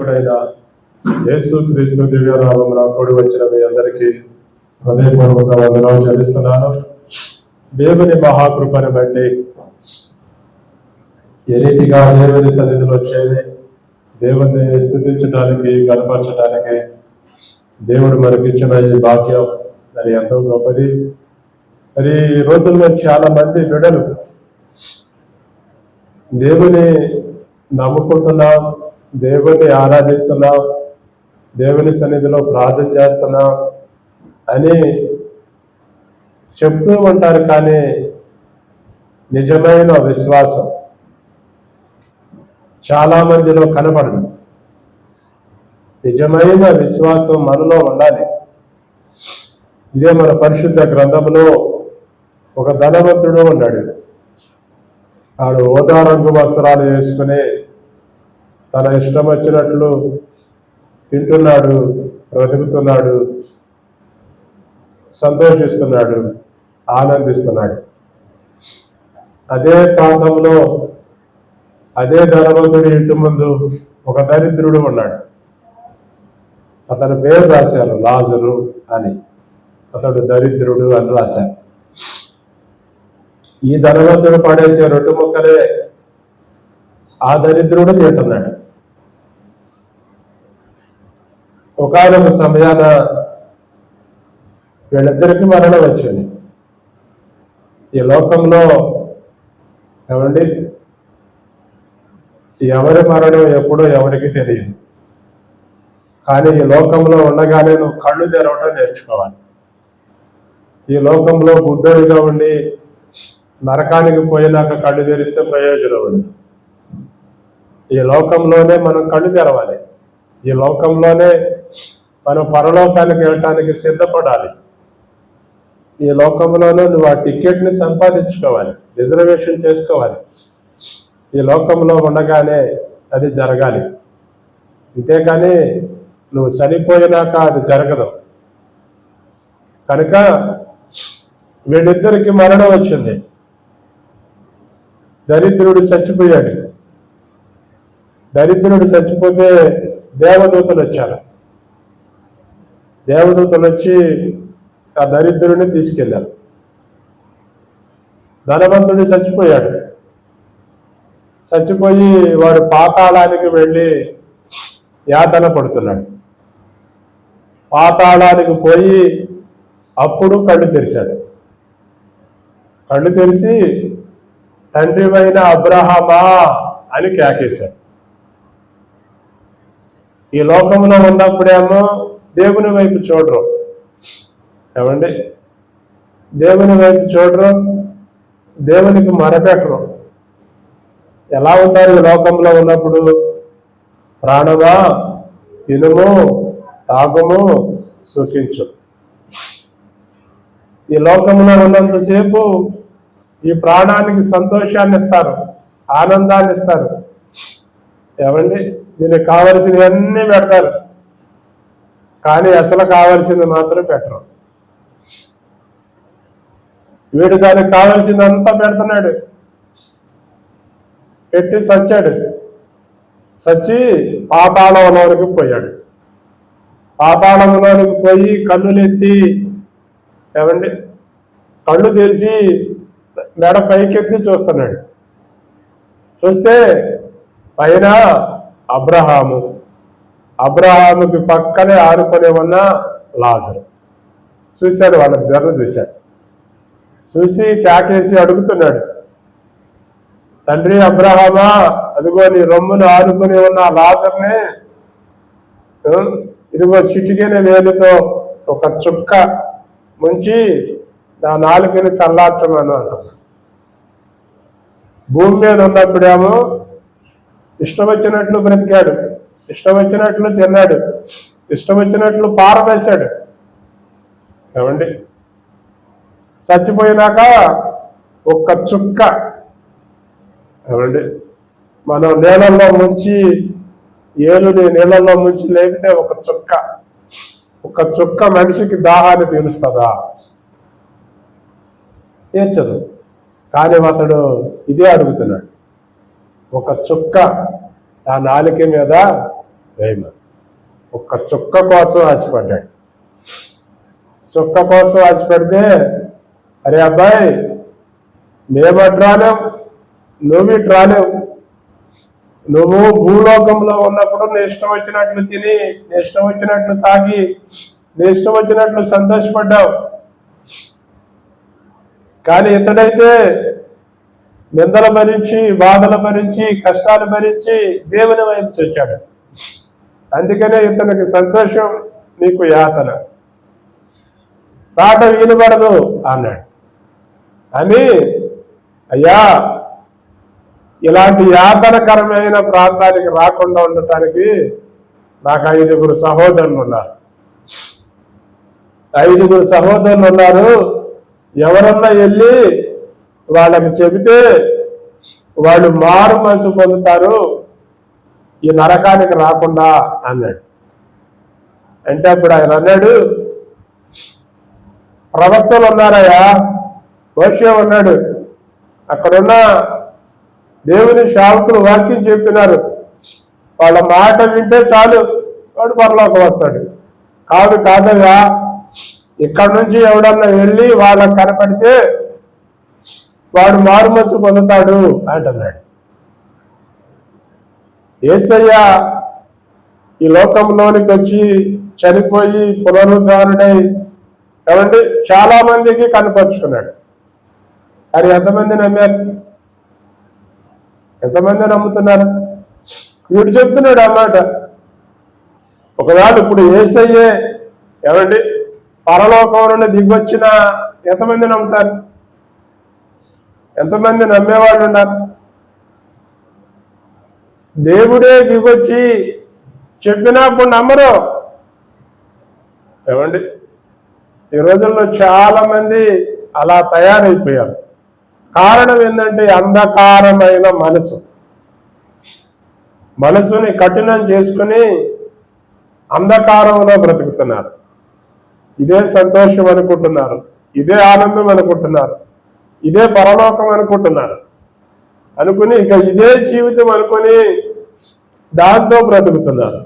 రక్షకుడైన యేసుక్రీస్తు దివ్యనామమున కూడి వచ్చిన మీ అందరికీ హృదయపూర్వక వందనాలు చెల్లిస్తున్నాను. దేవుని మహాకృపను బట్టి ఏ రీతిగా దేవుని సన్నిధిలో చేరి దేవుణ్ణి స్థుతించడానికి, గణపరచడానికి దేవుడు మనకిచ్చిన ఈ భాగ్యం అది ఎంతో గొప్పది. మరి ఈ రోజుల్లో చాలా మంది బిడ్డలు దేవుని నమ్ముకుంటున్నాం, దేవుని ఆరాధిస్తున్నాం, దేవుని సన్నిధిలో ప్రార్థన చేస్తున్నాం అని చెప్తూ ఉంటారు. కానీ నిజమైన విశ్వాసం చాలా మందిలో కనపడదు. నిజమైన విశ్వాసం మనలో ఉండాలి. ఇదే మన పరిశుద్ధ గ్రంథంలో ఒక ధనవంతుడు ఉన్నాడు. ఆడు ఓదా రంగు వస్త్రాలు వేసుకుని తన ఇష్టం వచ్చినట్లు తింటున్నాడు, బ్రతుకుతున్నాడు, సంతోషిస్తున్నాడు, ఆనందిస్తున్నాడు. అదే ప్రాంతంలో అదే ధనవంతుడి ఇంటి ముందు ఒక దరిద్రుడు ఉన్నాడు. అతని పేరు రాశారు లాజరు అని. అతడు దరిద్రుడు అని రాశారు. ఈ ధనవంతుడు పడేసే రొట్టె ముక్కలే ఆ దరిద్రుడు తింటున్నాడు. ఒకానొక సమయాన వీళ్ళిద్దరికి మరణం వచ్చింది. ఈ లోకంలో ఏమండి, ఎవరి మరణం ఎప్పుడో ఎవరికి తెలియదు. కానీ ఈ లోకంలో ఉండగానే నువ్వు కళ్ళు తెరవటం నేర్చుకోవాలి. ఈ లోకంలో గుడ్డోడిగా ఉండి నరకానికి పోయినాక కళ్ళు తెరిస్తే ప్రయోజనం ఉంది. ఈ లోకంలోనే మనం కళ్ళు తెరవాలి. ఈ లోకంలోనే మనం పరలోకానికి వెళ్ళటానికి సిద్ధపడాలి. ఈ లోకంలోనే నువ్వు ఆ టికెట్ని సంపాదించుకోవాలి, రిజర్వేషన్ చేసుకోవాలి. ఈ లోకంలో ఉండగానే అది జరగాలి. అంతేకాని నువ్వు చనిపోయినాక అది జరగదు. కనుక వీళ్ళిద్దరికి మరణం వచ్చింది. దరిద్రుడు చచ్చిపోయాడు. దరిద్రుడు చచ్చిపోతే దేవదూతలు వచ్చారు. దేవదూతలు వచ్చి ఆ దరిద్రుడిని తీసుకెళ్ళారు. ధనవంతుడు చచ్చిపోయాడు. చచ్చిపోయి వాడు పాతాళానికి వెళ్ళి యాతన పడుతున్నాడు. పాతాళానికి పోయి అప్పుడు కళ్ళు తెరిచాడు. కళ్ళు తెరిచి తండ్రివైన అబ్రహామా అని కేకేశాడు. ఈ లోకంలో ఉన్నప్పుడేమో దేవుని వైపు చూడరు. ఏమండి, దేవుని వైపు చూడరు, దేవునికి మొరపెట్టరు. ఎలా ఉంటారు ఈ లోకంలో ఉన్నప్పుడు? ప్రాణమా, తినుము, తాగుము, సుఖించు. ఈ లోకంలో ఉన్నంతసేపు ఈ ప్రాణానికి సంతోషాన్ని ఇస్తారు, ఆనందాన్ని ఇస్తారు. ఏమండి, దీనికి కావలసినవన్నీ పెడతారు, కానీ అసలు కావాల్సింది మాత్రం పెట్టరు. వీడు దానికి కావాల్సిందంతా పెడుతున్నాడు. పెట్టి చచ్చాడు. చచ్చి పాతాళంలోనికి పోయాడు. పాతాళంలోనికి పోయి కన్నులెత్తి, ఏమండి, కళ్ళు తెరిచి మెడ పైకెత్తి చూస్తున్నాడు. చూస్తే పైన అబ్రహాము, అబ్రహాముకి పక్కనే ఆడుకునే ఉన్న లాజరు చూశాడు. వాళ్ళిద్దరిని చూశాడు. చూసి కేకేసి అడుగుతున్నాడు, తండ్రి అబ్రహామా, అదిగో నీ రొమ్మును ఆనుకుని ఉన్న లాజర్ని ఇదిగో చిటికిన వేలుతో ఒక చుక్క ముంచి నా నాలుకని చల్లార్చమను అంటాడు. భూమి మీద ఉన్నప్పుడేమో ఇష్టం వచ్చినట్లు బ్రతికాడు, ఇష్టం వచ్చినట్లు తిన్నాడు, ఇష్టం వచ్చినట్లు పారవేశాడు. ఏమండి, చచ్చిపోయినాక ఒక్క చుక్క, ఏమండి, మనం నీళ్ళల్లో ముంచి ఏలుని నీళ్ళల్లో ముంచి లేపితే ఒక చుక్క మనిషికి దాహాన్ని తీరుస్తుందా? తీర్చదు. కానీ అతడు ఇదే అడుగుతున్నాడు, ఒక చుక్క ఆ నాలుక మీద వేయమని. ఒక్క చుక్క కోసం ఆశపడ్డాడు. చుక్క కోసం ఆశపడితే, అరే అబ్బాయి, మేము అటు రాలేవు, నువ్వు ఇటు రాలేవు. నువ్వు భూలోకంలో ఉన్నప్పుడు నీ ఇష్టం వచ్చినట్లు తిని, నీ ఇష్టం వచ్చినట్లు తాగి, నీ ఇష్టం వచ్చినట్లు సంతోషపడ్డావు. కానీ ఇతడైతే నిందలు భరించి, బాధలు భరించి, కష్టాలు భరించి దేవుని వైపు వచ్చాడు. అందుకనే ఇతనికి సంతోషం, నీకు యాతన. రాట వీలుపడదు అన్నాడు. అని, అయ్యా, ఇలాంటి యాతనకరమైన ప్రాంతానికి రాకుండా ఉండటానికి నాకు 5 సహోదరులు ఉన్నారు. 5 సహోదరులు ఉన్నారు. ఎవరన్నా వెళ్ళి వాళ్ళకి చెబితే వాళ్ళు మారు మనసు పొందుతారు, ఈ నరకానికి రాకుండా అన్నాడు. అంటే అప్పుడు ఆయన అన్నాడు, ప్రవక్తలు ఉన్నారయ్యా, మోషే ఉన్నాడు, అక్కడున్న దేవుని సేవకులు వాక్యం చెప్పినారు, వాళ్ళ మాట వింటే చాలు వాడు పరలోకం వస్తాడు. కాదయ్యా, ఇక్కడ నుంచి ఎవడన్నా వెళ్ళి వాళ్ళకి కనపడితే వాడు మారుమచ్చు పొందుతాడు అంటున్నాడు. యేసయ్య ఈ లోకంలోనికి వచ్చి చనిపోయి పునరుద్ధారుడై ఏమంటే చాలా మందికి కనపరుచుకున్నాడు. కానీ ఎంతమంది నమ్మారు? ఎంతమంది నమ్ముతున్నారు? వీడు చెప్తున్నాడు అన్నమాట. ఒకవేళ ఇప్పుడు యేసయ్యే ఏమండి పరలోకం నుండి దిగొచ్చిన ఎంతమంది నమ్ముతారు? ఎంతమంది నమ్మేవాళ్ళు ఉన్నారు? దేవుడే దిగొచ్చి చెప్పినప్పుడు నమ్మరు. ఏమండి ఈ రోజుల్లో చాలా మంది అలా తయారైపోయారు. కారణం ఏంటంటే అంధకారమైన మనసుని కఠినం చేసుకుని అంధకారంలో బ్రతుకుతున్నారు. ఇదే సంతోషం అనుకుంటున్నారు, ఇదే ఆనందం అనుకుంటున్నారు, ఇదే పరలోకం అనుకుంటున్నారు. అనుకుని ఇక ఇదే జీవితం అనుకుని దాంతో బ్రతుకుతున్నారు.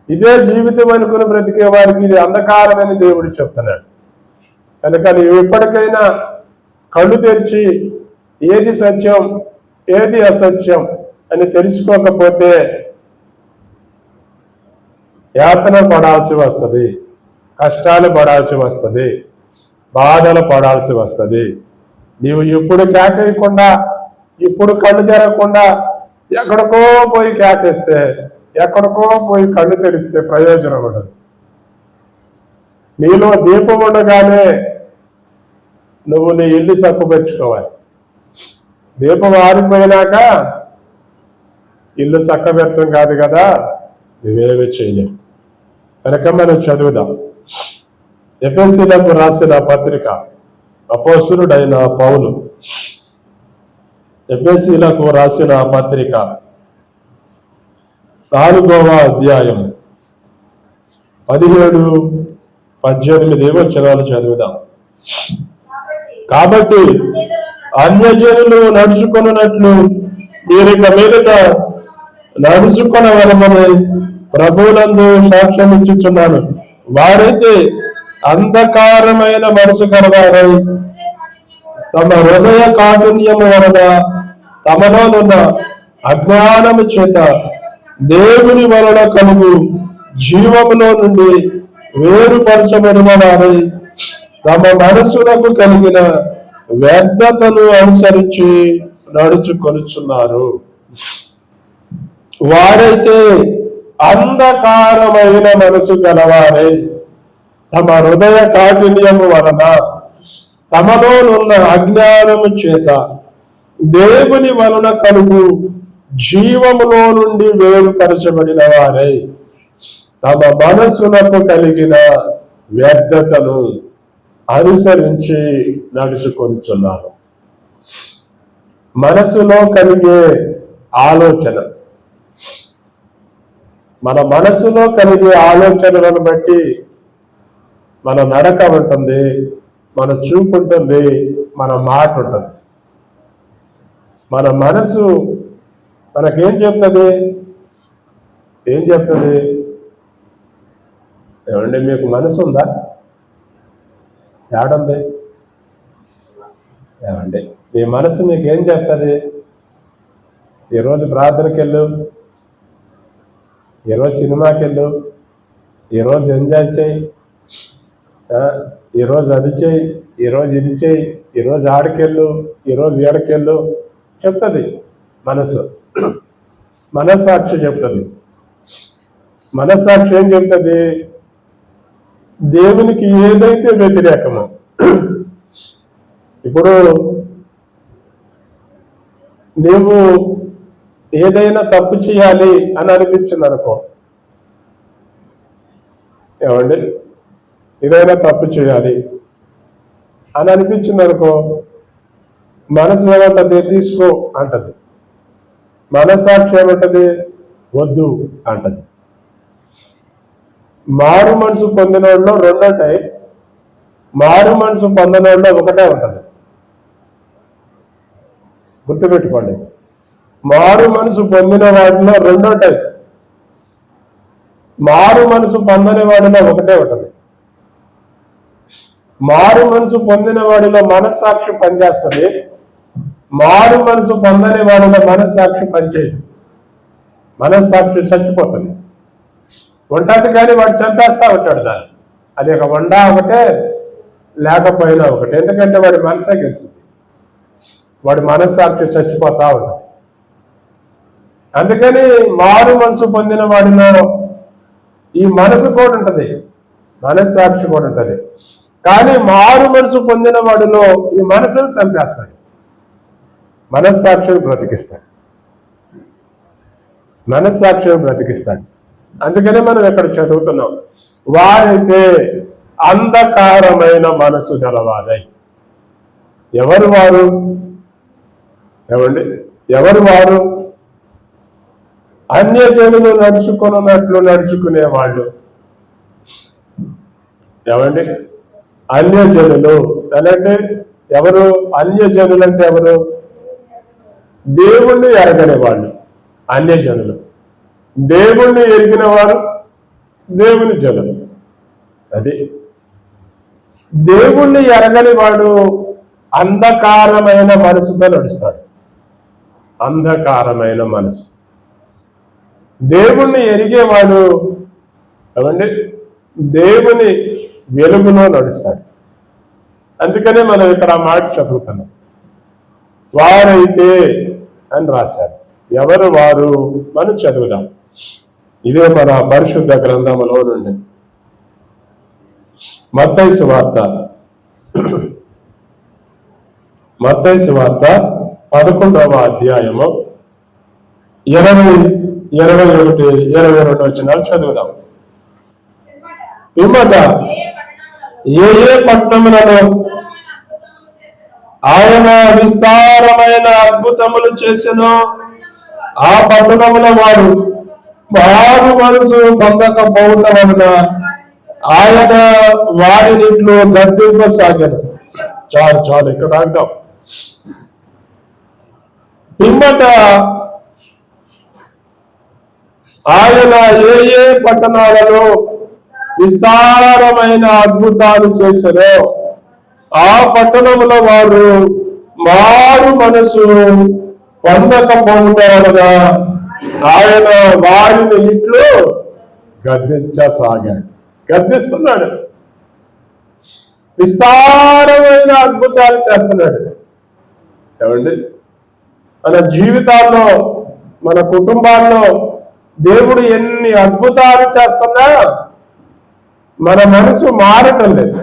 ఇదే జీవితం అనుకుని బ్రతికే వారికి ఇది అంధకారమని దేవుడు చెప్తున్నాడు. కనుక నీవు ఎప్పటికైనా కళ్ళు తెరిచి ఏది సత్యం ఏది అసత్యం అని తెలుసుకోకపోతే యాతన పడాల్సి వస్తుంది, కష్టాలు పడాల్సి వస్తుంది, బాధలు పడాల్సి వస్తుంది. నీవు ఇప్పుడు కేకేయకుండా, ఇప్పుడు కళ్ళు తెరవకుండా ఎక్కడికో పోయి కేకేస్తే, ఎక్కడికో పోయి కళ్ళు తెరిస్తే ప్రయోజనం ఉండదు. నీలో దీపం ఉండగానే నువ్వు నీ ఇల్లు చక్కబెట్టుకోవాలి. దీపం ఆరిపోయినాక ఇల్లు చక్కబెట్టడం కాదు కదా, నువ్వేమీ చేయలేవు. కనుక మనం చదువుదాం. ఎఫెసీయులకు రాసిన పత్రిక, అపోస్తలుడైన పౌలు ఎఫెసీయులకు రాసిన పత్రిక 4వ అధ్యాయం 17-18 వచనాలు చదువుదాం. కాబట్టి అన్యజనులు నడుచుకున్నట్లు మీరిక మీదట నడుచుకొనవలెనని ప్రభువునందు సాక్ష్యం ఇచ్చుచున్నాను. వారైతే అంధకారమైన మనసు కలవారై తమ హృదయ కాఠిన్యము వలన తమలోనున్న అజ్ఞానము చేత దేవుని వలన కలుగు జీవములో నుండి వేరుపరచబడిన వారై తమ మనసులకు కలిగిన వ్యర్థతను అనుసరించి నడుచుకొనుచున్నారు. వారైతే అంధకారమైన మనసు గలవారై తమ హృదయ కాఠిన్యము వలన తమలోనున్న అజ్ఞానము చేత దేవుని వలన కలుగు జీవములో నుండి వేరుపరచబడిన వారై తమ మనస్సులకు కలిగిన వ్యర్థతను అనుసరించి నడుచుకొంటున్నారు. మనసులో కలిగే ఆలోచన, మన మనసులో కలిగే ఆలోచనలను బట్టి మన నడక ఉంటుంది, మన చూపు ఉంటుంది, మన మాట ఉంటుంది. మన మనసు మనకేం చెప్తుంది? ఏం చెప్తుంది? ఏమండి మీకు మనసు ఉందా? ఏడుంది? ఏమండి మీ మనసు మీకేం చెప్తుంది? ఈరోజు ప్రార్థనకి వెళ్ళు, ఈరోజు సినిమాకి వెళ్ళు, ఈరోజు ఎంజాయ్ చేయి, ఈరోజు అది చేయి, ఈరోజు ఇది చేయి, ఈరోజు ఆడికెళ్ళు, ఈరోజు ఏడకెళ్ళు చెప్తుంది మనసు. మనస్సాక్షి చెప్తుంది. మనస్సాక్షి ఏం చెప్తుంది? దేవునికి ఏదైతే వ్యతిరేకమో, ఇప్పుడు నువ్వు ఏదైనా తప్పు చేయాలి అని అనిపించింది అనుకో, ఏమండి ఏదైనా తప్పు చేయాలి అని అనిపించింది అనుకో, మనసు ఏమంటది? తీసుకో అంటది. మనస్సాక్షి ఏమంటది? వద్దు అంటది. మారు మనసు పొందిన వాళ్ళు రెండు ఉంటాయి, మారు మనసు పొందిన వాళ్ళు ఒకటే ఉంటది. గుర్తుపెట్టుకోండి, మారు మనసు పొందిన వాడిలో రెండు ఉంటాయి, మారు మనసు పొందని వాడిలో ఒకటే ఉంటది. మారు మనసు పొందిన వాడిలో మనస్సాక్షి పనిచేస్తుంది, మారు మనసు పొందని వాడిలో మనస్సాక్షి పనిచేయదు. మనస్సాక్షి చచ్చిపోతుంది. ఉంటుంది కానీ వాడు చంపేస్తా ఉంటాడు దాన్ని. అది ఒక వండా ఒకటే, లేకపోయినా ఒకటే. ఎందుకంటే వాడి మనసే గెలిచింది, వాడి మనస్సాక్షి చచ్చిపోతా ఉంటుంది. అందుకని మారు మనసు పొందిన వాడిలో ఈ మనసు కూడా ఉంటుంది, మనస్సాక్షి కూడా ఉంటుంది. కానీ మారు మనసు పొందిన వాడిలో ఈ మనసును చంపేస్తాడు, మనస్సాక్షిని బ్రతికిస్తాడు, మనస్సాక్షిని బ్రతికిస్తాడు. అందుకనే మనం ఇక్కడ చదువుతున్నాం, వారైతే అంధకారమైన మనసు గలవారై. ఎవరు వారు? ఏమండి ఎవరు వారు? అన్యజనులు నడుచుకున్నట్లు నడుచుకునేవాళ్ళు. ఏమండి అన్యజనులు అంటే ఎవరు? అన్యజనులు అంటే ఎవరు? దేవుణ్ణి ఎరగని వాళ్ళు అన్యజనులు. దేవుణ్ణి ఎరిగిన వారు దేవుని జనులు. అది దేవుణ్ణి ఎరగని వాడు అంధకారమైన మనసుతో నడుస్తాడు. అంధకారమైన మనసు. దేవుణ్ణి ఎరిగేవాడు ఏమండి దేవుని వెలుగులో నడుస్తాడు. అందుకనే మనం ఇక్కడ ఆ మాట చదువుతున్నాం, వారైతే అని రాశాడు. ఎవరు వారు? మనం చదువుదాం. ఇదే మన పరిశుద్ధ గ్రంథములో నుండి మత్తయి సువార్త, మత్తయి సువార్త 11వ అధ్యాయము 20, 21, 22 వచనాలు చదువుదాం. పిమ్మట ఏ ఏ పట్టణములలో ఆయన విస్తారమైన అద్భుతములు చేసెనో ఆ పట్టణముల వారు మారు మనసు పొందకపోవటం వలన ఆయన వారినిట్లో గద్దింపసాగారు. చాలు చాలు ఇక్కడ అంటాం. పిమ్మట ఆయన ఏ ఏ పట్టణాలలో విస్తారమైన అద్భుతాలు చేశారో ఆ పట్టణముల వారు మారు మనసు పొందకపోవటం వలన ఆయన వారిని ఇట్లు గద్దించసాగాడు. గద్దిస్తున్నాడు, విస్తారమైన అద్భుతాలు చేస్తున్నాడు. ఏమండి మన జీవితాల్లో, మన కుటుంబాల్లో దేవుడు ఎన్ని అద్భుతాలు చేస్తున్నా మన మనసు మారటం లేదు,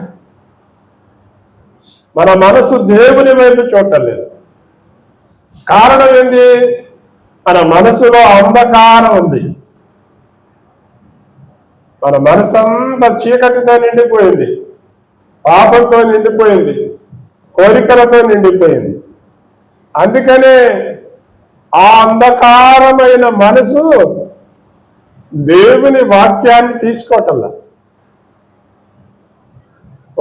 మన మనసు దేవుని వైపు చూడటం లేదు. కారణం ఏంటి? మన మనసులో అంధకారం ఉంది. మన మనసు అంతా చీకటితో నిండిపోయింది, పాపంతో నిండిపోయింది, కోరికలతో నిండిపోయింది. అందుకనే ఆ అంధకారమైన మనసు దేవుని వాక్యాన్ని తీసుకోవటంలా.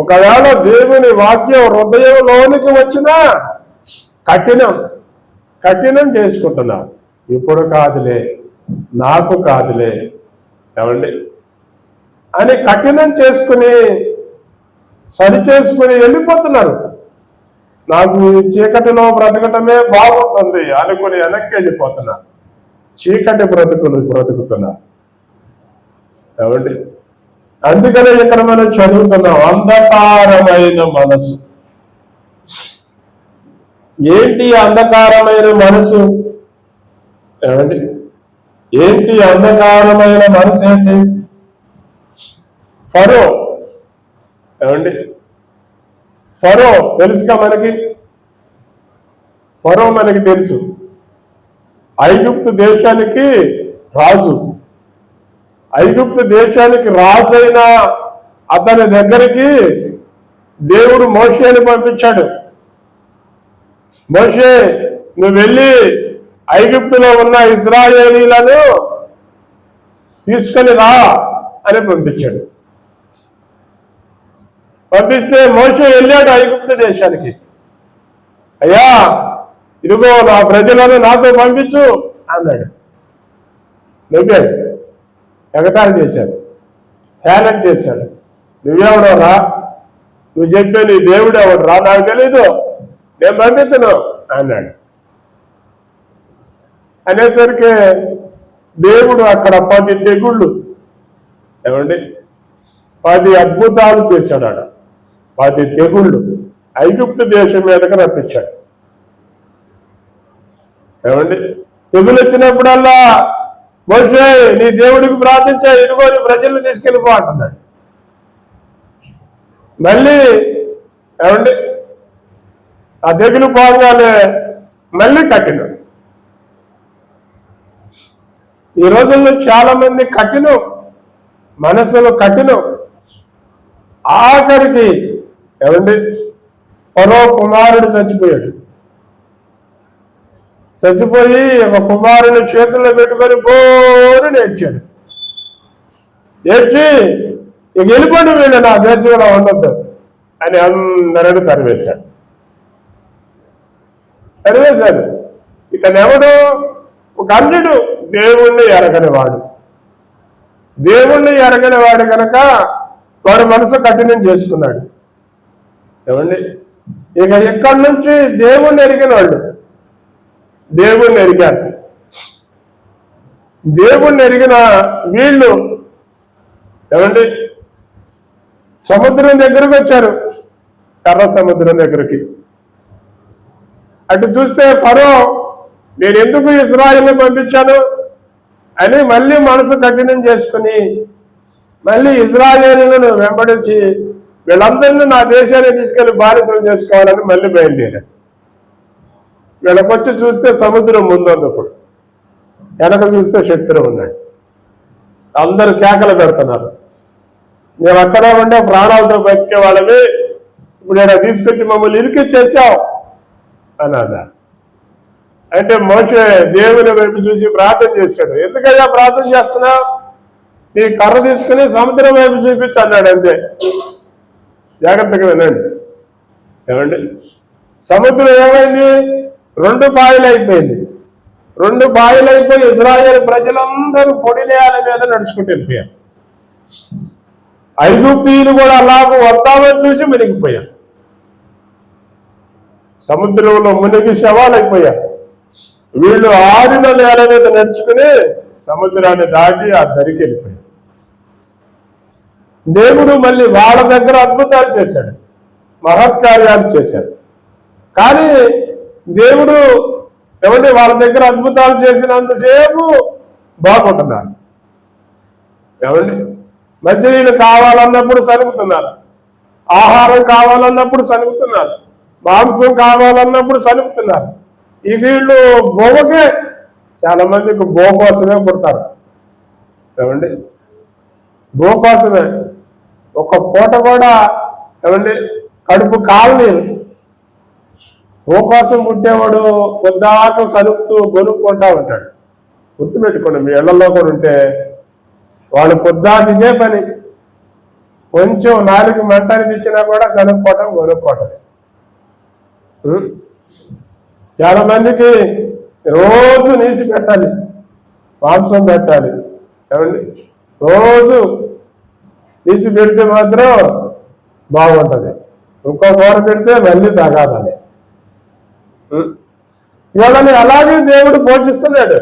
ఒకవేళ దేవుని వాక్యం హృదయంలోనికి వచ్చినా కఠినం చేసుకుంటున్నా. ఇప్పుడు కాదులే, నాకు కాదులే, ఏమండి అని కఠినం చేసుకుని సరి చేసుకుని వెళ్ళిపోతున్నారు. నాకు ఈ చీకటిలో బ్రతకటమే బాగుంటుంది అనుకుని వెనక్కి వెళ్ళిపోతున్నారు. చీకటి బ్రతుకుతున్నారు. ఏమండి అందుకనే ఇక్కడ మనం చదువుతున్నాం, అంధకారమైన మనసు. ఏంటి అంధకారమైన మనసు? ఏమండి ఏంటి అంధకారమైన మనసు? ఏంటి? ఫరో. ఏమండి ఫరో తెలుసుగా మనకి. ఫరో మనకి తెలుసు, ఐగుప్తు దేశానికి రాజు. ఐగుప్తు దేశానికి రాజైన అతని దగ్గరికి దేవుడు మోషేని పంపించాడు. మోషే, నువ్వు వెళ్ళి ఐగుప్తులో ఉన్న ఇశ్రాయేలీలను తీసుకొని రా అని పంపించాడు. పంపిస్తే మోషే వెళ్ళాడు ఐగుప్తు దేశానికి. అయ్యా, ఇదిగో నా ప్రజలను నాతో పంపించు అన్నాడు. నవ్వాడు, ఎగతాళి చేశాడు, హేళన చేశాడు. నువ్వెవడోరా? నువ్వు చెప్పే నీ దేవుడు ఎవడురా? నాకు తెలీదు, నేను పంపించను అన్నాడు. అనేసరికి దేవుడు అక్కడ 10 తెగుళ్ళు, ఏమండి 10 అద్భుతాలు చేశాడు. ఆడ 10 తెగుళ్ళు ఐగుప్తు దేశం మీదకి రప్పించాడు. ఏమండి తెగులు వచ్చినప్పుడల్లా మోషే, నీ దేవుడికి ప్రార్థించా, ఇదిగో నీ ప్రజల్ని తీసుకెళ్ళిపో అంటున్నాడు. మళ్ళీ ఏమండి ఆ తెగులు పోగానే మళ్ళీ కఠినం. ఈ రోజుల్లో చాలా మంది కఠినం, మనసులో కఠినం. ఆఖరికి ఏమండి ఫరో కుమారుడు చచ్చిపోయాడు. చచ్చిపోయి ఒక కుమారుని చేతుల్లో పెట్టుకొని బోరు నేర్చాడు. ఏడ్చి, ఇక వెళ్ళిపోండి, వీళ్ళు నా దేశంలో ఉండొద్దు అని అందరూ తరివేశాడు. ఇతనెవడు? ఒక అన్యుడు, దేవుణ్ణి ఎరగనివాడు. దేవుణ్ణి ఎరగనివాడు కనుక వాడు మనసు కఠినం చేసుకున్నాడు. ఏమండి ఇక ఎక్కడి నుంచి దేవుణ్ణి ఎరిగిన వాళ్ళు దేవుణ్ణి ఎరిగారు. దేవుణ్ణి ఎరిగిన వీళ్ళు ఏమండి సముద్రం దగ్గరకు వచ్చారు, ఎర్ర సముద్రం దగ్గరికి. అటు చూస్తే ఫరో, నేను ఎందుకు ఇశ్రాయేలుని పంపించాను అని మళ్ళీ మనసు కఠినం చేసుకుని మళ్ళీ ఇశ్రాయేలులను వెంబడించి వీళ్ళందరినీ నా దేశాన్ని తీసుకెళ్లి బానిసలు చేసుకోవాలని మళ్ళీ బయలుదేరాడు. వీళ్ళకొచ్చి చూస్తే సముద్రం ముందున్నప్పుడు, వెనక చూస్తే శత్రువు ఉన్నాడు. అందరూ కేకలు పెడుతున్నారు, మేము అక్కడ ఉండే ప్రాణాలతో బతికే వాళ్ళని ఇప్పుడు ఇలా తీసుకొచ్చి మమ్మల్ని ఇరికిచ్చేసావు అన్నదా. అంటే మోషే దేవుని వైపు చూసి ప్రార్థన చేశాడు. ఎందుకయ్యా ప్రార్థన చేస్తున్నావు? నీ కర్ర తీసుకుని సముద్రం వైపు చూపించు అన్నాడు. అంతే. జాగ్రత్తగా వినండి. ఏమండి సముద్రం ఏమైంది? 2 పాయలు అయిపోయింది. 2 పాయలు అయిపోయి ఇశ్రాయేలు ప్రజలందరూ పొడి నేల మీద నడుచుకుంటూ వెళ్ళిపోయారు. ఐగుప్తీయులు కూడా అలాగూ వద్దామని చూసి మునిగిపోయారు. సముద్రంలో మునిగి శవాలైపోయారు. వీళ్ళు ఆరిన నేల మీద నడుచుకుని సముద్రాన్ని దాటి ఆ దరికి వెళ్ళిపోయారు. దేవుడు మళ్ళీ వాళ్ళ దగ్గర అద్భుతాలు చేశాడు, మహత్కార్యాలు చేశాడు. కానీ దేవుడు ఏమంటే వాళ్ళ దగ్గర అద్భుతాలు చేసినంతసేపు బాగుంటున్నారు. ఏమండి మంచినీళ్ళు కావాలన్నప్పుడు సనుగుతున్నారు, ఆహారం కావాలన్నప్పుడు సనుగుతున్నారు, మాంసం కావాలన్నప్పుడు సనుగుతున్నారు. ఈ వీళ్ళు బోవకే, చాలా మందికి బో కోసమే పుడతారు. ఏమండి బో కోసమే, ఒక పూట కూడా ఏమండి కడుపు కాలనీరు. బో కోసం పుట్టేవాడు పొద్దాక సనుగుతూ గొనుక్కుంటా ఉంటాడు. గుర్తుపెట్టుకోండి, మీ ఇళ్లలో కూడా ఉంటే వాళ్ళు పొద్దాక ఇదే పని. కొంచెం 4 మంటానిపించినా కూడా సనుక్కోవటం, గొనుక్కోవటం. చాలా మందికి రోజు నీసి పెట్టాలి, మాంసం పెట్టాలి. ఏమండి రోజు తీసి పెడితే మాత్రం బాగుంటుంది, ఇంకో కూర పెడితే మళ్ళీ తగాదాలి. ఇవాళని అలాగే దేవుడు పోషిస్తున్నాడు.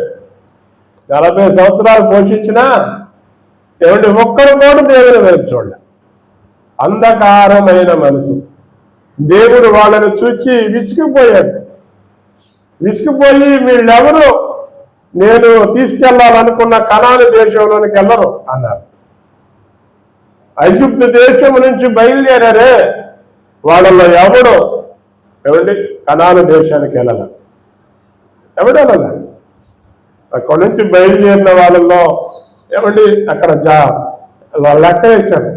40 సంవత్సరాలు పోషించినా ఏమంటే ఒక్కడు కూడా దేవుని వైపు చూడలే. అంధకారమైన మనసు. దేవుడు వాళ్ళని చూచి విసిగిపోయాడు. విసిగిపోయి వీళ్ళెవరు నేను తీసుకెళ్లాలనుకున్న కనాను దేశంలోనికి వెళ్ళరు అన్నారు. ఐగుప్తు దేశం నుంచి బయలుదేరారే, వాళ్ళలో ఎవడు ఏమండి కనాను దేశానికి వెళ్ళాల, ఎవడెళ్ళాల. అక్కడి నుంచి బయలుదేరిన వాళ్ళలో ఏమండి అక్కడ లెక్క వేశారు.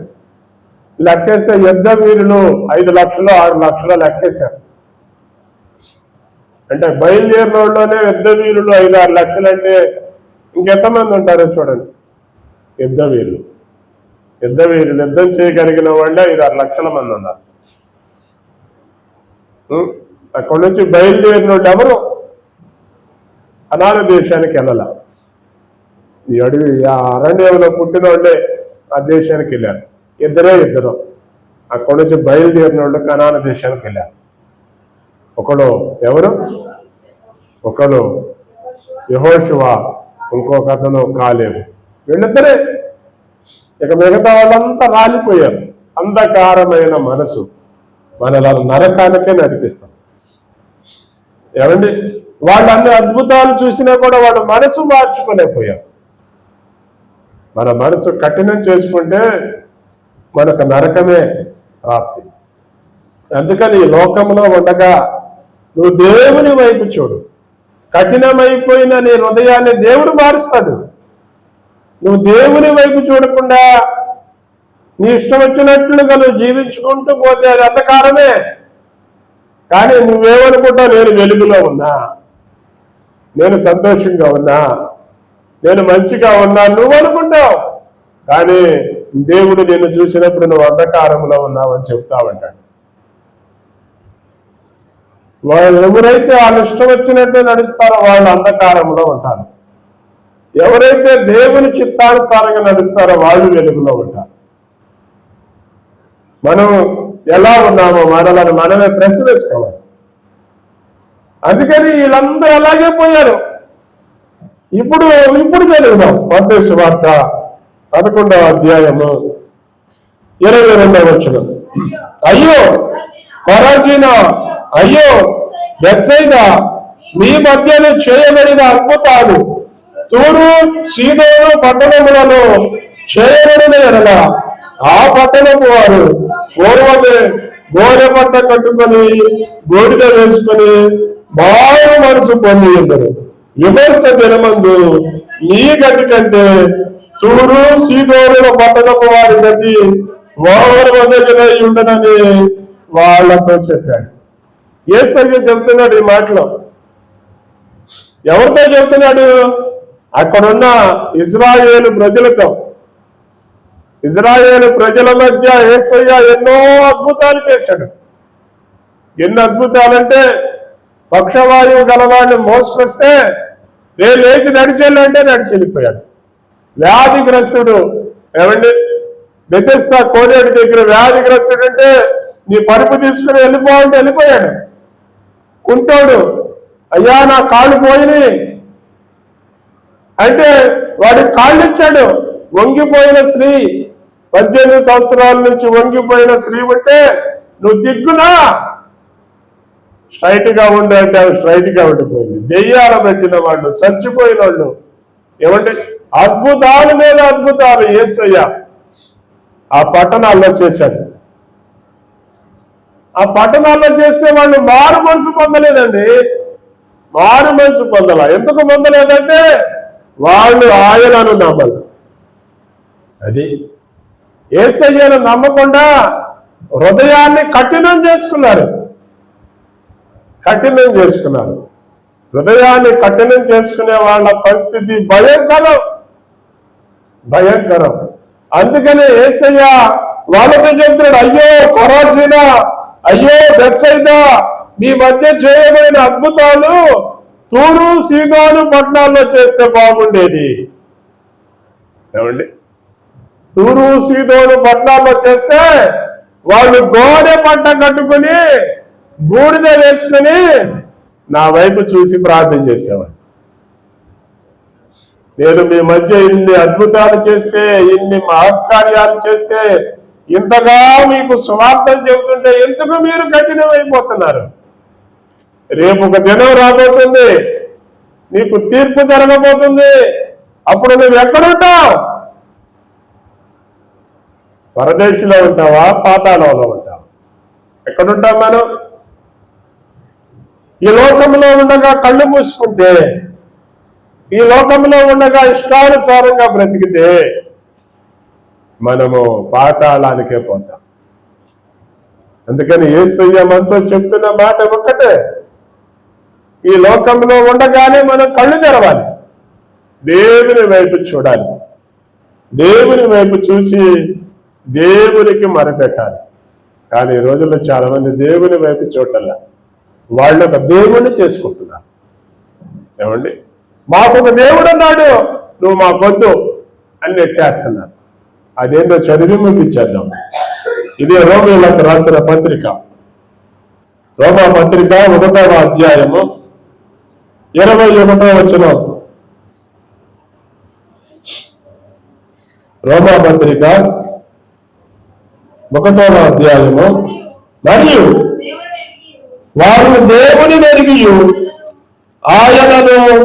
లెక్కేస్తే యుద్ధ వీరులు 5 లక్షలు 6 లక్షలు లెక్కేశారు. అంటే బయలుదేరిన వాళ్ళలోనే యుద్ధ వీరులు 5-6 లక్షలు అంటే ఇంకెంతమంది ఉంటారో చూడండి. యుద్ధ వీరులు యుద్ధం చేయగలిగిన వాళ్ళే 5-6 లక్షల మంది ఉన్నారు. అక్కడి నుంచి బయలుదేరిన వాళ్ళు ఎవరు అనాథ దేశానికి వెళ్ళాల. ఈ అడవి ఆ అరణ్యంలో పుట్టిన వాళ్ళే ఆ దేశానికి వెళ్ళారు. ఇద్దరు అక్కడి నుంచి బయలుదేరిన వాళ్ళు కనాను దేశానికి వెళ్ళారు. ఒకడు ఎవరు, ఒకడు యెహోషువ, ఇంకొక అతను కాలేబు. వీళ్ళిద్దరే. ఇక మిగతా వాళ్ళంతా రాలిపోయారు. అంధకారమైన మనసు మనల నరకానికే నడిపిస్తాం. ఏమండి వాళ్ళు అన్ని అద్భుతాలు చూసినా కూడా వాడు మనసు మార్చుకోలేకపోయారు. మన మనసు కఠినం చేసుకుంటే మనకు నరకమే ప్రాప్తి. అందుకని ఈ లోకంలో ఉండగా నువ్వు దేవుని వైపు చూడు. కఠినమైపోయిన నీ హృదయాన్ని దేవుడు మారుస్తాడు. నువ్వు దేవుని వైపు చూడకుండా నీ ఇష్టం వచ్చినట్లుగా నువ్వు జీవించుకుంటూ పోతే అది అంధకారమే. కానీ నువ్వేమనుకుంటావు, నేను వెలుగులో ఉన్నా, నేను సంతోషంగా ఉన్నా, నేను మంచిగా ఉన్నా నువ్వు అనుకుంటావు. కానీ దేవుడు నిన్ను చూసినప్పుడు నువ్వు అంధకారంలో ఉన్నావని చెప్తావంటాడు. వాళ్ళు ఎవరైతే వాళ్ళు ఇష్టం వచ్చినట్టు నడుస్తారో వాళ్ళు అంధకారంలో ఉంటారు. ఎవరైతే దేవుని చిత్తానుసారంగా నడుస్తారో వాళ్ళు వెలుగులో ఉంటారు. మనం ఎలా ఉన్నామో మనలను మనమే ప్రశ్న వేసుకోవాలి. అందుకని వీళ్ళందరూ అలాగే పోయారు. ఇప్పుడు చదువుదాం మత్తయి సువార్త 11వ అధ్యాయము 22వ వచనం. అయ్యో కొరాజీనా, అయ్యో బెత్సైదా, మీ మధ్యలో చేయబడిన అద్భుతాలు తూరు సీదోను పట్టణములలో చేయబడిన ఎడల ఆ పట్టణపు వారు పూర్వమే గోరె పట్ట కట్టుకొని గోడిద వేసుకొని బాగా మనసు పొంది ఉండరు. విమర్శ దినమందు నీ గతి కంటే తూరు సీదోనుల పట్టణపు వారి గతి వారు వదలై ఉండనని వాళ్ళతో చెప్పాడు. యేసయ్య చెబుతున్నాడు ఈ మాటలో. ఎవరితో చెబుతున్నాడు? అక్కడున్న ఇజ్రాయేలు ప్రజలతో. ఇజ్రాయేలు ప్రజల మధ్య యేసయ్య ఎన్నో అద్భుతాలు చేశాడు. ఎన్ని అద్భుతాలంటే పక్షవాయువు గలవాడిని మోసుకొస్తే నేను లేచి నడిచెళ్ళంటే నడిచి వెళ్ళిపోయాడు. వ్యాధిగ్రస్తుడు ఏమండి బెతెస్దా కోనేటి దగ్గర వ్యాధిగ్రస్తుడు అంటే నీ పరుపు తీసుకుని వెళ్ళిపోవాలంటే వెళ్ళిపోయాడు. కుంటోడు అయ్యా నా కాళ్ళు పోయినాయి అంటే వాడికి కాళ్ళు ఇచ్చాడు. వంగిపోయిన స్త్రీ 18 సంవత్సరాల నుంచి వంగిపోయిన స్త్రీ ఉంటే నువ్వు దిగ్గునా స్ట్రైట్ గా ఉండు అంటే అవి స్ట్రైట్ గా ఉండిపోయింది. దెయ్యాల పెట్టిన వాళ్ళు, చచ్చిపోయిన వాళ్ళు, ఏమంటే అద్భుతాల మీద అద్భుతాలు యేసయ్య ఆ పట్టణాల్లో చేశాడు. ఆ పట్టణాల్లో చేస్తే వాళ్ళు మారు మనసు పొందలేదండి. మారు మనసు పొందల. ఎందుకు పొందలేదంటే వాళ్ళు ఆయనను నమ్మదు. అది యేసయ్యను నమ్మకుండా హృదయాన్ని కఠినం చేసుకున్నారు. హృదయాన్ని కఠినం చేసుకునే వాళ్ళ పరిస్థితి భయంకరం. అందుకనే యేసయ్య వాళ్ళతో చెప్తున్నాడు, అయ్యో కొరాజీనా, అయ్యో బెత్సైదా, మీ మధ్య చేయబడిన అద్భుతాలు తూరు సీదోను పట్టణాల్లో చేస్తే బాగుండేది. ఏమండి తూరు సీదోను పట్టణాల్లో చేస్తే వాళ్ళు గోడె పట్ట కట్టుకుని బూడిద వేసుకుని నా వైపు చూసి ప్రార్థన చేసేవాడు. నేను మీ మధ్య ఇన్ని అద్భుతాలు చేస్తే, ఇన్ని మహత్కార్యాలు చేస్తే, ఇంతగా మీకు సువార్తలు చెబుతుంటే ఎందుకు మీరు కఠినమైపోతున్నారు? రేపు ఒక దినం రాబోతుంది, నీకు తీర్పు జరగబోతుంది. అప్పుడు నువ్వు ఎక్కడుంటావు? పరదేశంలో ఉంటావా, పాతాళంలో ఉంటావా? ఎక్కడుంటాం మనం? ఈ లోకంలో ఉండగా కళ్ళు మూసుకుంటే, ఈ లోకంలో ఉండగా ఇష్టానుసారంగా బ్రతికితే మనము పాతాళానికే పోతాం. అందుకని యేసయ్య మనతో చెప్తున్న మాట ఒక్కటే, ఈ లోకంలో ఉండగానే మనం కళ్ళు తెరవాలి, దేవుని వైపు చూడాలి, దేవుని వైపు చూసి దేవునికి మొరపెట్టాలి. కానీ ఈ రోజుల్లో చాలా మంది దేవుని వైపు చూడాల, వాళ్ళు ఒక దేవుణ్ణి చేసుకుంటున్నారు. ఏమండి, మాకు ఒక దేవుడు అన్నాడు, నువ్వు మాకొద్దు అని నెట్టేస్తున్నారు. అదేంటో చదివి ముగించేద్దాం. ఇదే రోమీయులకు రాసిన పత్రిక, రోమా పత్రిక 1వ అధ్యాయము 21వ వచనం. రోమా పత్రిక 1వ అధ్యాయము. మరియు వారు దేవుని ఎరిగి ఆయనను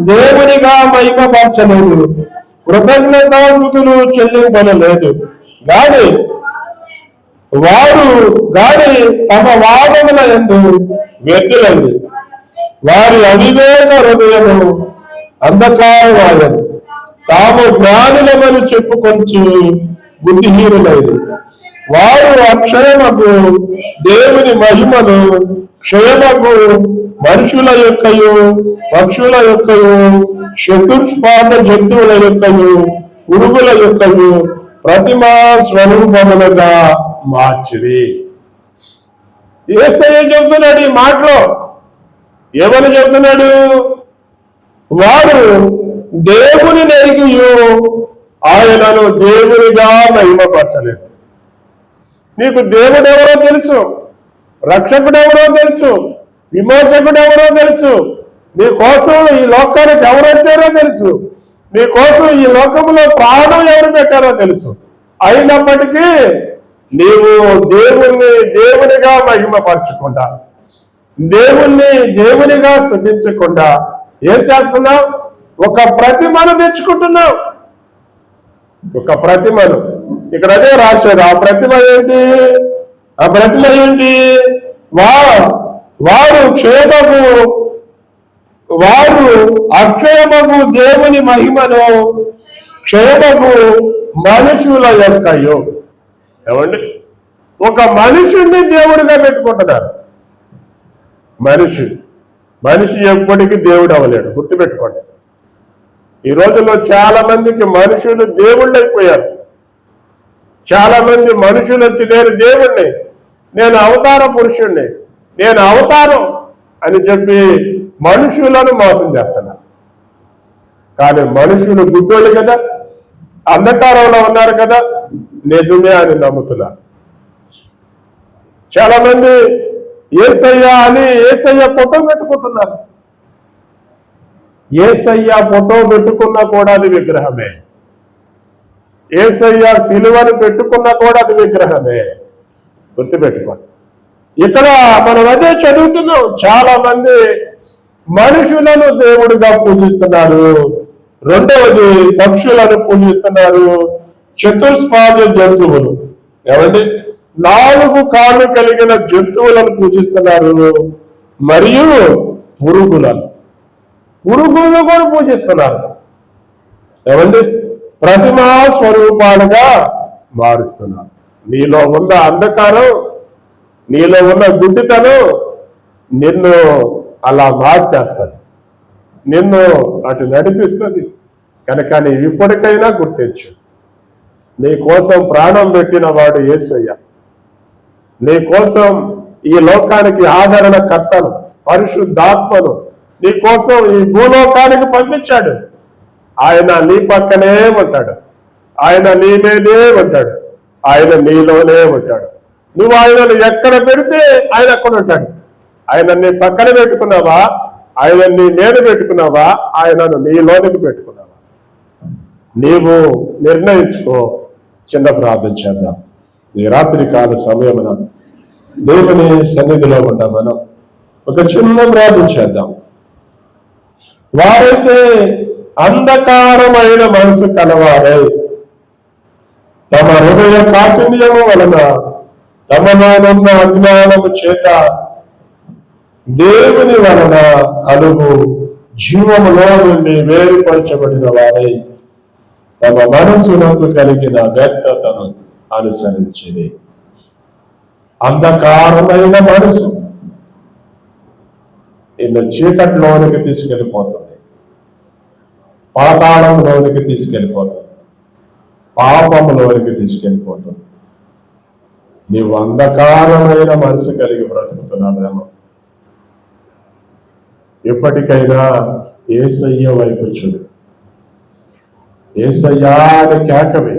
దేవునిగా మహిమపరచలేదు, కృతజ్ఞతాస్తుతులు చెల్లింపలేదు గాని తమ వాదముల యందు వ్యర్థులైంది. వారి అవివేక హృదయము అంధకారవాదము, తాము జ్ఞానులమని చెప్పుకొంచు బుద్ధిహీనులైంది. వారు అక్షయమకు దేవుని మహిమను క్షయమకు మనుషుల యొక్కయు పక్షుల యొక్కయు చతుష్పాద జంతువుల యొక్కయు పురుగుల యొక్కయు ప్రతిమా స్వరూపములుగా మార్చిరి. యేసయ్య చెబుతున్నాడు ఈ మాటలో. ఏమని చెబుతున్నాడు? వారు దేవుని ఎరిగి ఆయనను దేవునిగా మహిమపరచలేదు. నీకు దేవుడు ఎవరో తెలుసు, రక్షకుడు ఎవరో తెలుసు, విమోచకుడు ఎవరో తెలుసు, నీ కోసం ఈ లోకానికి ఎవరు వచ్చారో తెలుసు, నీ కోసం ఈ లోకంలో ప్రాణం ఎవరు పెట్టారో తెలుసు. అయినప్పటికీ నీవు దేవుణ్ణి దేవునిగా మహిమపరచకుండా, దేవుణ్ణి దేవునిగా స్తుతించకుండా ఏం చేస్తున్నావు? ఒక ప్రతిమను తెచ్చుకుంటున్నావు. ఒక ప్రతిమను ఇక్కడ అదే రాశాడు. ఆ ప్రతిమ ఏంటి? ఆ ప్రతిమ ఏంటి? వారు అక్షయమగు దేవుని మహిమను క్షయమగు మనుషుల యొక్కయు. ఏమండి, ఒక మనుషుణ్ణి దేవుడిగా పెట్టుకుంటున్నారు. మనిషి ఎప్పటికీ దేవుడు అవ్వలేడు, గుర్తుపెట్టుకోండి. ఈ రోజుల్లో చాలా మందికి మనుషులు దేవుళ్ళు అయిపోయారు. చాలా మంది మనుషులు వచ్చి నేను దేవుణ్ణి, నేను అవతార పురుషుణ్ణి, నేను అవతారం అని చెప్పి మనుషులను మోసం చేస్తున్నారు. కానీ మనుషులు గుడ్డోళ్ళు కదా, అంధకారంలో ఉన్నారు కదా, నిజమే అని నమ్ముతున్నారు. చాలా మంది యేసయ్య అని యేసయ్య ఫోటో పెట్టుకుంటున్నారు. యేసయ్య ఫోటో పెట్టుకున్నా కూడా అది విగ్రహమే. యేసయ్య సిలువను పెట్టుకున్నా కూడా అది విగ్రహమే. గుర్తుపెట్టుకోండి. ఇక్కడ మనం అదే చదువుతున్నాం. చాలా మంది మనుషులను దేవుడిగా పూజిస్తున్నారు. రెండవది పక్షులను పూజిస్తున్నారు, చతుష్పాద జంతువులు. ఏమండి, 4 కాళ్ళు కలిగిన జంతువులను పూజిస్తున్నారు. మరియు పురుగులను కూడా పూజిస్తున్నారు. ఏమండి, ప్రతిమా స్వరూపాలుగా మారుస్తున్నారు. నీలో ఉన్న అంధకారం, నీలో ఉన్న గుడ్డితనం నిన్ను అలా మార్చేస్తుంది, నిన్ను అటు నడిపిస్తుంది. కనుక నీవు ఇప్పటికైనా గుర్తించు, నీ కోసం ప్రాణం పెట్టిన వాడు యేసయ్య. నీ కోసం ఈ లోకానికి ఆదరణ కర్తను, పరిశుద్ధాత్మను నీ కోసం ఈ భూలోకానికి పంపించాడు. ఆయన నీ పక్కనే ఉంటాడు. ఆయన నీ మీదే ఉంటాడు, ఆయన నీలోనే ఉంటాడు. నువ్వు ఆయనను ఎక్కడ పెడితే ఆయన అక్కడ ఉంటాడు. ఆయన నీ పక్కన పెట్టుకున్నావా, ఆయన నీ మీద పెట్టుకున్నావా, ఆయనను నీలోనికి పెట్టుకున్నావా? నీవు నిర్ణయించుకో. చిన్న ప్రార్థన చేద్దాం. ఈ రాత్రి కాల సమయమున దేవుని సన్నిధిలో ఉంటాం. మనం ఒక చిన్న ప్రార్థన చేద్దాం. వారైతే అంధకారమైన మనసు కలవారై తమ హృదయ కాఠిన్యము వలన తమలోనున్న అజ్ఞానము చేత దేవుని వలన కలుగు జీవములో నుండి వేరుపరచబడిన వారై తమ మనసునకు కలిగిన వ్యక్తతను అనుసరించింది. అంధకారమైన మనసు నిన్ను చీకట్లోనికి తీసుకెళ్ళిపోతుంది, పాతాళంలోనికి తీసుకెళ్ళిపోతుంది, పాపంలోనికి తీసుకెళ్ళిపోతుంది. నీవు అంధకారమైన మనసు కలిగి బ్రతుకుతున్నావేమో. ఎప్పటికైనా యేసయ్య వైపు చూడు. యేసయ్యా అని కేకవే.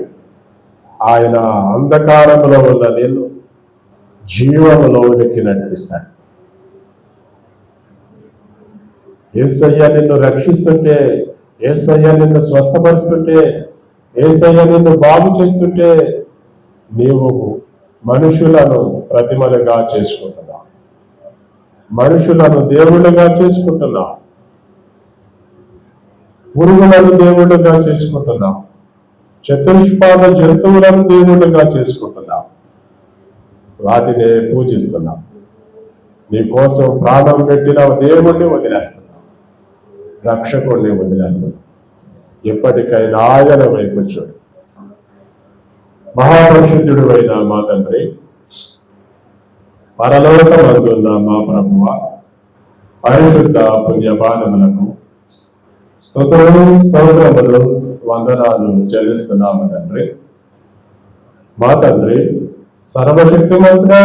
ఆయన అంధకారంలో ఉన్న నిన్ను జీవములోనికి నడిపిస్తాడు. యేసయ్య నిన్ను రక్షిస్తుంటే, యేసయ్య నిన్ను స్వస్థపరుస్తుంటే, యేసయ్య నిన్ను బాగు చేస్తుంటే నీవు మనుషులను ప్రతిమలుగా చేసుకుంటున్నావు, మనుషులను దేవుళ్ళుగా చేసుకుంటున్నావు, పురుగులను దేవుళ్ళుగా చేసుకుంటున్నావు, చతుష్పాద జంతువులను దేవుళ్ళుగా చేసుకుంటున్నావు, వాటినే పూజిస్తున్నావు. నీ కోసం ప్రాణం పెట్టిన దేవుణ్ణి వదిలేస్తున్నావు, రక్షకుడిని వదిలేస్తున్నావు. ఎప్పటికైనా ఆయన వైపు చూడు. మహాపరిశుద్ధుడు అయిన మా తండ్రి, పరలోకమందున్న మా ప్రభువ, పరిశుద్ధ పుణ్యపాదములకు స్తుతులు స్తోత్రములు వందనాలు చెల్లిస్తున్నాము తండ్రి. మా తండ్రి, సర్వశక్తిమంతుడా,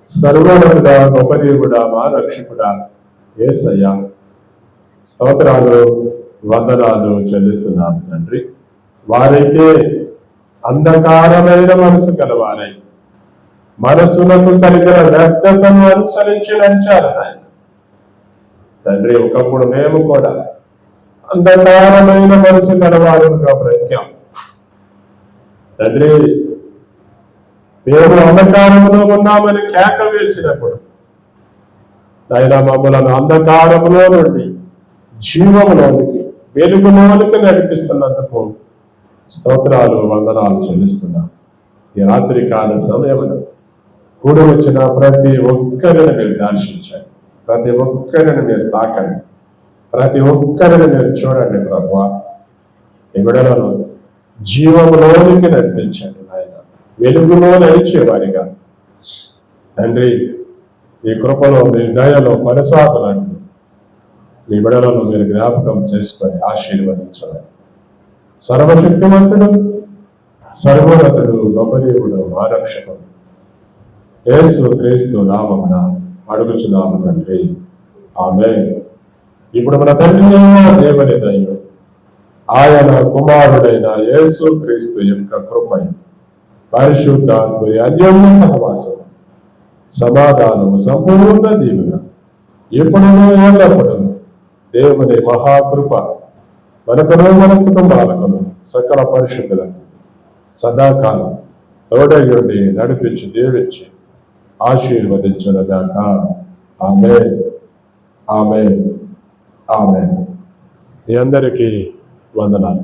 సర్వోన్నతుడా, గొప్ప దేవుడా, మా రక్షకుడా యేసయ్య, స్తోత్రాలు వందనాలు చెల్లిస్తున్నాము తండ్రి. వారైతే అంధకారమైన మనసు కలవారై మనసులకు కలిగిన వ్యక్తతను అనుసరించి నడిచారు ఆయన తండ్రి. ఒకప్పుడు మేము కూడా అంధకారమైన మనసు కలవారుగా బ్రతికాం తండ్రి. మేము అంధకారంలో ఉన్నామని కేక వేసినప్పుడు ఆయన మమ్మలను అంధకారంలో నుండి జీవములోనికి, వెలుగులోనికి నడిపిస్తున్నందుకు స్తోత్రాలు వందనాలు చెల్లిస్తున్నాం. ఈ రాత్రి కాల సమయంలో కూడి వచ్చిన ప్రతి ఒక్కరిని మీరు దర్శించండి, ప్రతి ఒక్కరిని మీరు తాకండి, ప్రతి ఒక్కరిని మీరు చూడండి ప్రభువా. ఈ బిడ్డలను జీవములోనికి నడిపించండి నాయన, వెలుగులో నడిచేవారిగా తండ్రి. ఈ కృపలో, మీ దయలో కొనసాగులంటూ మీ బిడ్డలను మీరు జ్ఞాపకం చేసుకొని ఆశీర్వదించండి. సర్వశక్తివంతుడు, సర్వోన్నతుడు, గొప్ప దేవుడు, మా రక్షకుడు యేసు క్రీస్తు నామమున అడుగుచున్నాము తండ్రి, ఆమేన్. ఇప్పుడు మన తండ్రి దేవుని దయ, ఆయన కుమారుడైన యేసు క్రీస్తు యొక్క కృపై, పరిశుద్ధాత్మని అన్యోన్య సహవాసం, సమాధానము, సంపూర్ణ దీవెన ఎప్పుడూ ఎల్లప్పుడూ దేవుని మహాకృప మనకును, మన కుటుంబాలకును, సకల పరిశుద్ధులకు సదాకాలం తోడయుండి నడిపించి దీవించి ఆశీర్వదించునుగాక. ఆమేన్, ఆమేన్, ఆమేన్. మీ అందరికీ వందనాలు.